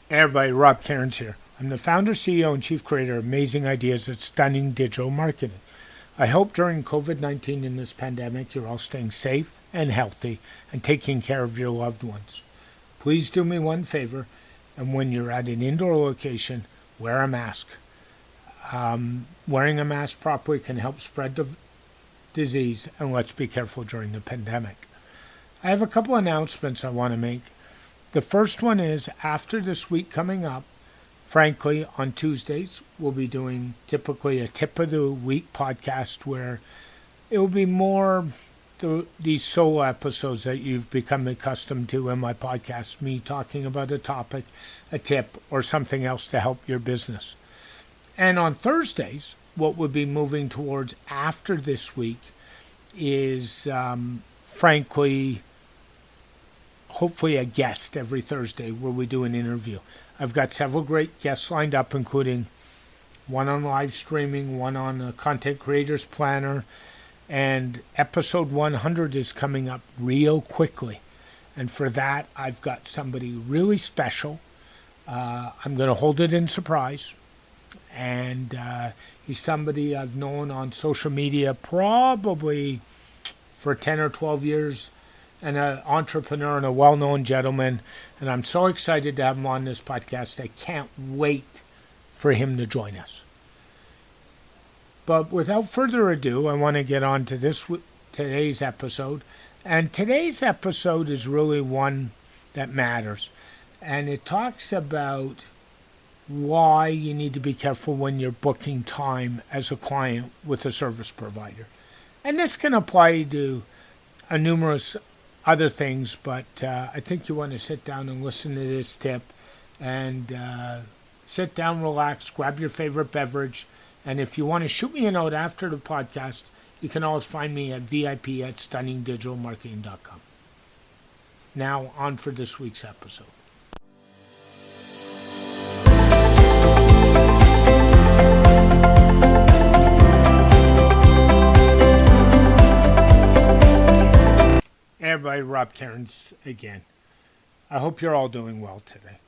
Hey everybody, Rob Cairns here. I'm the founder, CEO, and chief creator of Amazing Ideas at Stunning Digital Marketing. I hope during COVID-19 in this pandemic you're all staying safe and healthy and taking care of your loved ones. Please do me one favor, and when you're at an indoor location, wear a mask. Wearing a mask properly can help spread the disease, and let's be careful during the pandemic. I have a couple announcements I want to make. The first one is after this week coming up, frankly, on Tuesdays, we'll be doing typically a tip of the week podcast where it will be more these solo episodes that you've become accustomed to in my podcast, me talking about a topic, a tip, or something else to help your business. And on Thursdays, what we'll be moving towards after this week is, frankly, hopefully a guest every Thursday where we do an interview. I've got several great guests lined up, including one on live streaming, one on a content creators planner, and episode 100 is coming up real quickly. And for that, I've got somebody really special. I'm going to hold it in surprise. And he's somebody I've known on social media probably for 10 or 12 years, and an entrepreneur and a well-known gentleman, and I'm so excited to have him on this podcast. I can't wait for him to join us. But without further ado, I want to get on to today's episode, and today's episode is really one that matters, and it talks about why you need to be careful when you're booking time as a client with a service provider. And this can apply to numerous other things, but I think you want to sit down and listen to this tip and sit down, relax, grab your favorite beverage, and if you want to shoot me a note after the podcast, you can always find me at vip@stunningdigitalmarketing.com. Now, on for this week's episode. Hey everybody, Rob Cairns again. I hope you're all doing well today.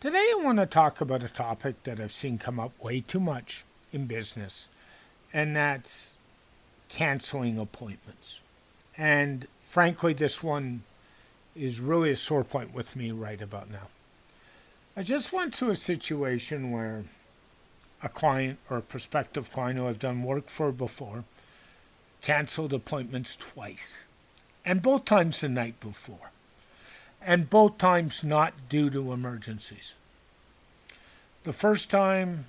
Today I want to talk about a topic that I've seen come up way too much in business, and that's canceling appointments. And frankly, this one is really a sore point with me right about now. I just went through a situation where a client or a prospective client who I've done work for before canceled appointments twice. And both times the night before. And both times not due to emergencies. The first time,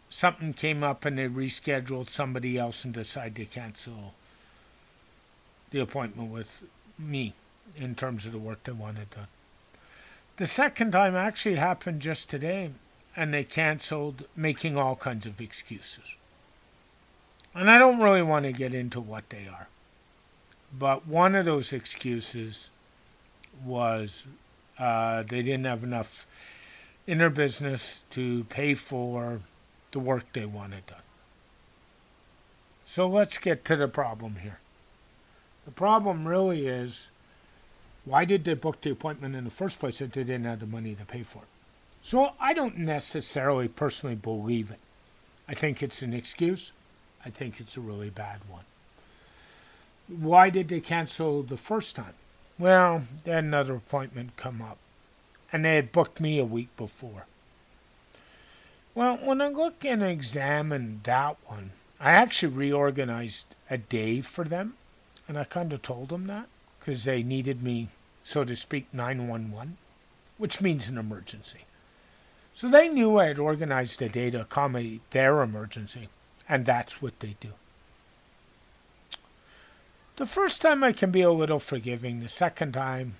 something came up and they rescheduled somebody else and decided to cancel the appointment with me in terms of the work they wanted done. The second time actually happened just today, and they canceled, making all kinds of excuses. And I don't really want to get into what they are. But one of those excuses was they didn't have enough in their business to pay for the work they wanted done. So let's get to the problem here. The problem really is, why did they book the appointment in the first place if they didn't have the money to pay for it? So I don't necessarily personally believe it. I think it's an excuse. I think it's a really bad one. Why did they cancel the first time? Well, they had another appointment come up, and they had booked me a week before. Well, when I look and examine that one, I actually reorganized a day for them, and I kind of told them that, because they needed me, so to speak, 911, which means an emergency. So they knew I had organized a day to accommodate their emergency, and that's what they do. The first time I can be a little forgiving. The second time,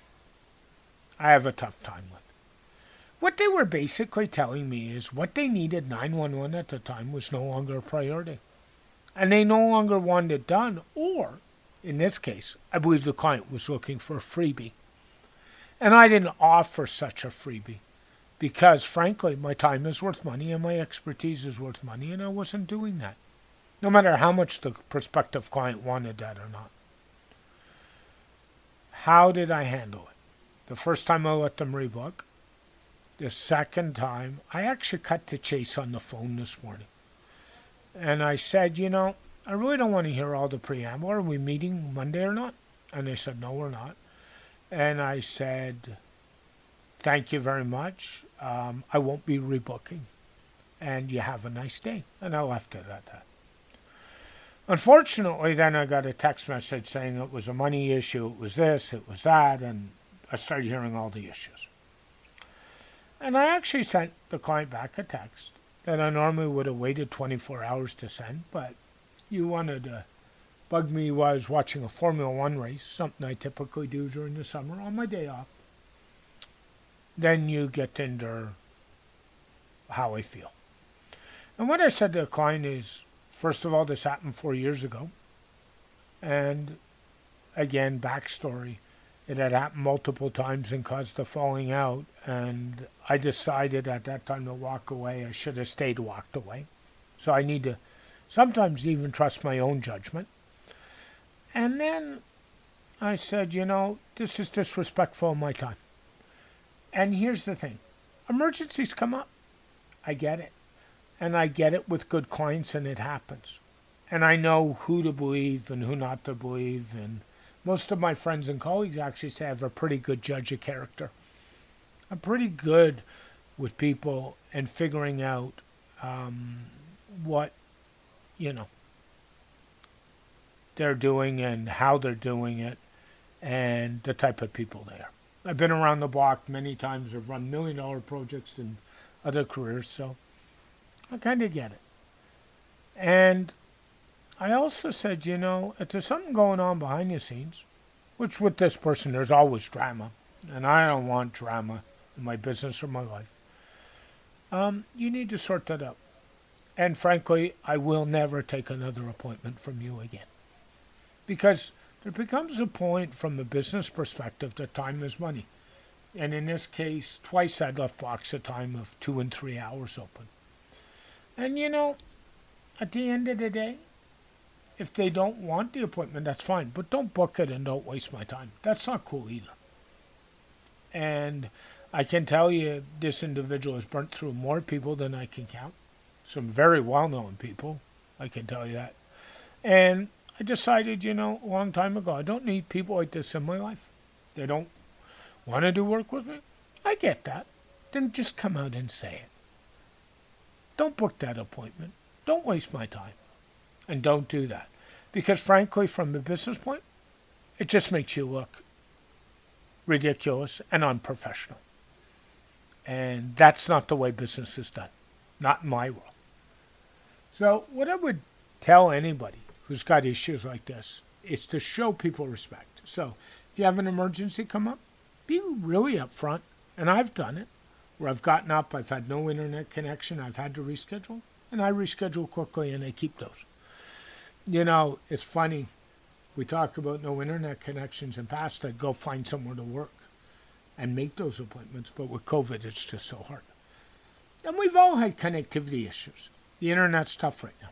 I have a tough time with. What they were basically telling me is what they needed 911 at the time was no longer a priority. And they no longer wanted it done, or, in this case, I believe the client was looking for a freebie. And I didn't offer such a freebie because, frankly, my time is worth money and my expertise is worth money, and I wasn't doing that, no matter how much the prospective client wanted that or not. How did I handle it? The first time I let them rebook, The second time, I actually cut to chase on the phone this morning. And I said, I really don't want to hear all the preamble. Are we meeting Monday or not? And they said, no, we're not. And I said, thank you very much. I won't be rebooking. And you have a nice day. And I left it at that. Unfortunately, then I got a text message saying it was a money issue, it was this, it was that, and I started hearing all the issues. And I actually sent the client back a text that I normally would have waited 24 hours to send, but you wanted to bug me while I was watching a Formula One race, something I typically do during the summer on my day off. Then you get into how I feel. And what I said to the client is, first of all, this happened 4 years ago. And again, backstory. It had happened multiple times and caused a falling out. And I decided at that time to walk away. I should have stayed walked away. So I need to sometimes even trust my own judgment. And then I said, this is disrespectful of my time. And here's the thing. Emergencies come up. I get it. And I get it with good clients, and it happens. And I know who to believe and who not to believe. And most of my friends and colleagues actually say I have a pretty good judge of character. I'm pretty good with people and figuring out what, they're doing and how they're doing it and the type of people they are. I've been around the block many times. I've run $1 million projects in other careers, so I kind of get it. And I also said, if there's something going on behind the scenes, which with this person, there's always drama, and I don't want drama in my business or my life, you need to sort that out. And frankly, I will never take another appointment from you again. Because there becomes a point from a business perspective that time is money. And in this case, twice I'd left blocks of time of 2 and 3 hours open. And at the end of the day, if they don't want the appointment, that's fine. But don't book it and don't waste my time. That's not cool either. And I can tell you this individual has burnt through more people than I can count. Some very well-known people, I can tell you that. And I decided, a long time ago, I don't need people like this in my life. They don't want to do work with me. I get that. Then just come out and say it. Don't book that appointment. Don't waste my time. And don't do that. Because frankly, from the business point, it just makes you look ridiculous and unprofessional. And that's not the way business is done. Not in my world. So what I would tell anybody who's got issues like this is to show people respect. So if you have an emergency come up, be really upfront. And I've done it, where I've gotten up, I've had no internet connection, I've had to reschedule, and I reschedule quickly and I keep those. It's funny. We talk about no internet connections in past. I'd go find somewhere to work and make those appointments. But with COVID, it's just so hard. And we've all had connectivity issues. The internet's tough right now.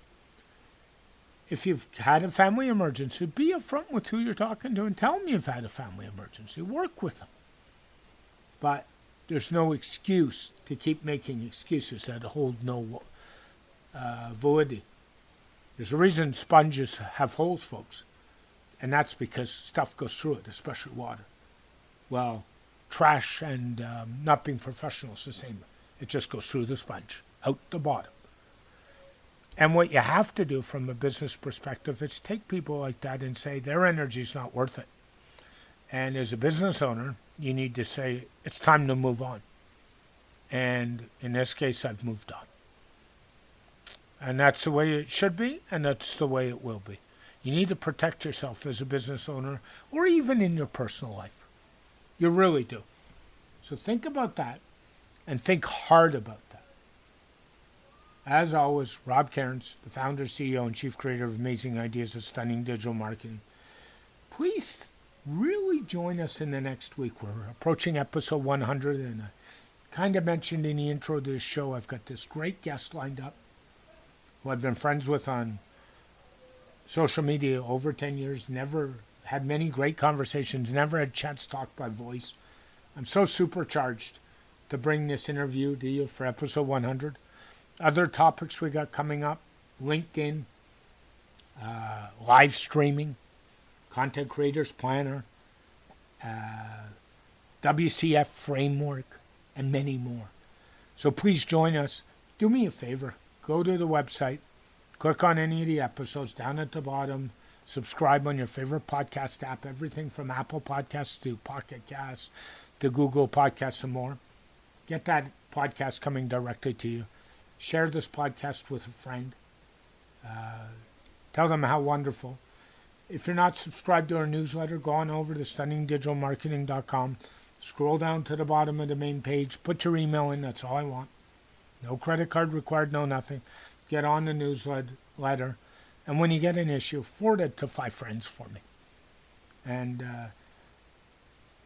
If you've had a family emergency, be upfront with who you're talking to and tell them you've had a family emergency. Work with them. But there's no excuse to keep making excuses that hold no validity. There's a reason sponges have holes, folks. And that's because stuff goes through it, especially water. Well, trash and not being professional is the same. It just goes through the sponge, out the bottom. And what you have to do from a business perspective is take people like that and say their energy's not worth it. And as a business owner, you need to say it's time to move on. And in this case, I've moved on. And that's the way it should be, and that's the way it will be. You need to protect yourself as a business owner, or even in your personal life. You really do. So think about that, and think hard about that. As always, Rob Cairns, the founder, CEO, and chief creator of Amazing Ideas of Stunning Digital Marketing. Please really join us in the next week. We're approaching episode 100, and I kind of mentioned in the intro to this show, I've got this great guest lined up who I've been friends with on social media over 10 years, never had many great conversations, never had a chance to talk by voice. I'm so supercharged to bring this interview to you for episode 100. Other topics we got coming up: LinkedIn, live streaming, Content Creators Planner, WCF Framework, and many more. So please join us. Do me a favor. Go to the website. Click on any of the episodes down at the bottom. Subscribe on your favorite podcast app. Everything from Apple Podcasts to Pocket Casts to Google Podcasts and more. Get that podcast coming directly to you. Share this podcast with a friend. Tell them how wonderful. If you're not subscribed to our newsletter, go on over to stunningdigitalmarketing.com. Scroll down to the bottom of the main page. Put your email in. That's all I want. No credit card required, no nothing. Get on the newsletter. And when you get an issue, forward it to 5 friends for me. And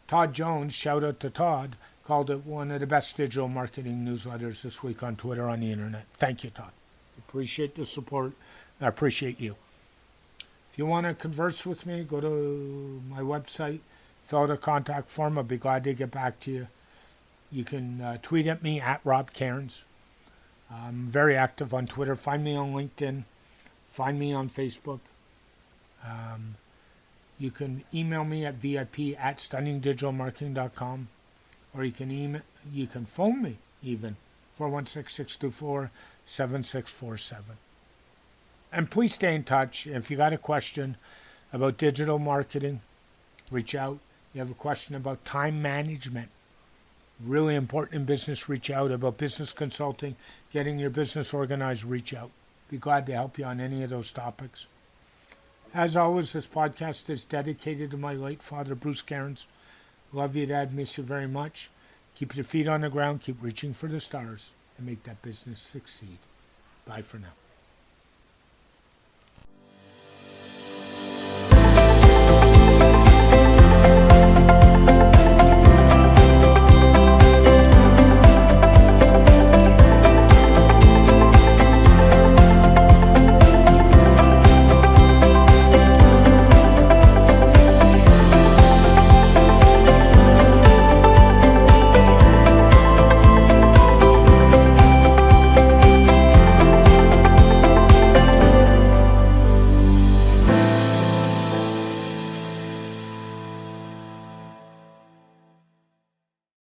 Todd Jones, shout out to Todd, called it one of the best digital marketing newsletters this week on Twitter, on the internet. Thank you, Todd. Appreciate the support. I appreciate you. If you want to converse with me, go to my website, fill out a contact form. I'll be glad to get back to you. You can tweet at me at Rob Cairns. I'm very active on Twitter. Find me on LinkedIn. Find me on Facebook. You can email me at vip@stunningdigitalmarketing.com, or you can phone me even, 416-624-7647. And please stay in touch. If you got a question about digital marketing, reach out. You have a question about time management, really important in business, reach out. About business consulting, getting your business organized, reach out. Be glad to help you on any of those topics. As always, this podcast is dedicated to my late father, Bruce Cairns. Love you, Dad. Miss you very much. Keep your feet on the ground. Keep reaching for the stars and make that business succeed. Bye for now.